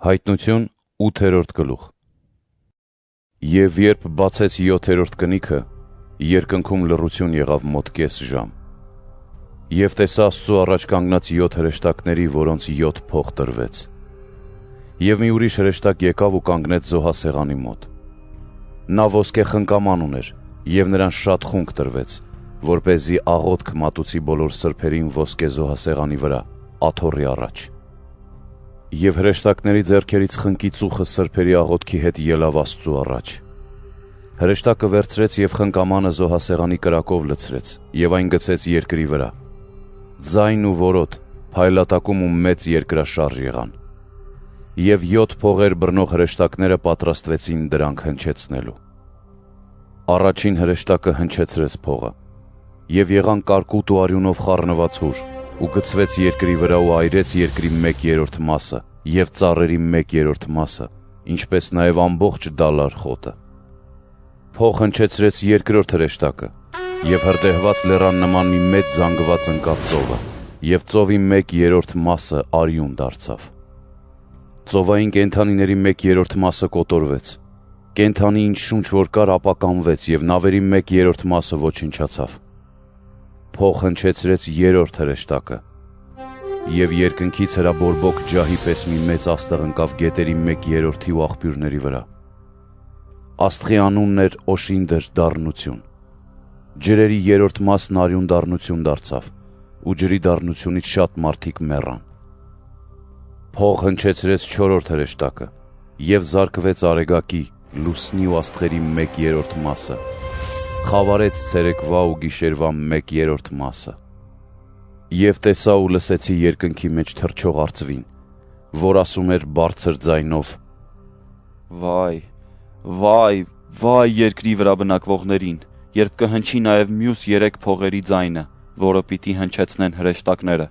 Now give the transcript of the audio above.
Հայտնություն 8-րդ գլուխ։ Եվ երբ բացեց 7-րդ կնիքը, երկնքում լռություն եղավ մոտ կես ժամ։ Եվ տեսա Աստծու առաջ կանգնած 7 հրեշտակների, որոնց 7 փող տրվեց։ Եվ մի ուրիշ հրեշտակ եկավ ու կանգնեց զոհասեղանի մոտ։ Նա ոսկե խնկաման ուներ, և նրան շատ խունկ տրվեց, որպեսզի աղոթք մատուցի բոլոր սրբերին ոսկե զոհասեղանի վրա, աթոռի առաջ։ Եվ հրեշտակների ձեռքերից խնկի ծուխը սրբերի աղոթքի հետ ելավ Աստծու առաջ։ Հրեշտակը վերցրեց և խնկամանը զոհասեղանի կրակով լցրեց, և այն գցեց երկրի վրա։ Ձայն ու որոտ, փայլատակում ու մեծ երկրաշարժ եղան։ Եվ 7 փողեր բռնող հրեշտակները պատրաստվեցին դրանք հնչեցնելու։ Առաջին հրեշտակը հնչեցրեց փողը, և եղան կարկուտ ու արյունով խառնված հուր, ու գցվեց երկրի վրա ու այրեց երկրի 1/3 մասը և ծառերի 1/3 մասը, ինչպես նաև ամբողջ դալար խոտը։ Փող հնչեցրեց երկրորդ հրեշտակը, և հրդեհված լեռան նման մի մեծ զանգված ընկավ ծովը, և ծովի 1/3 մասը արյուն դարձավ։ Ծովային կենդանիների 1/3 մասը կոտորվեց, կենդանի ինչ շունչ որ կար ապականվեց, և նավերի 1/3 մասը ոչնչացավ։ Փող հնչեցրեց երրորդ հրեշտակը, և երկնքից հրաբորբոք ջահի պես մի մեծ աստղ ընկավ գետերի 1/3 ու աղբյուրների վրա։ Աստղի անունն էր Օշինդր դառնություն։ Ջրերի 3/4 մասն արյուն դառնություն դարձավ, ու ջրի դառնությունից շատ մարդիկ մեռան։ Փող հնչեցրեց չորրորդ հրեշտակը, և զարկվեց արեգակի, լուսնի ու աստղերի 1/3 մասը, խավարեց ցերեկվա ու գիշերվա 1/3 մասը։ Եվ տեսա ու լսեցի երկնքի մեջ թռչող արծվին, որ ասում էր բարձր ձայնով. Վայ, վայ, վայ երկրի վրա բնակվողներին, երբ կհնչի նաև մյուս 3 փողերի ձայնը, որը պիտի հնչեցնեն հրեշտակները։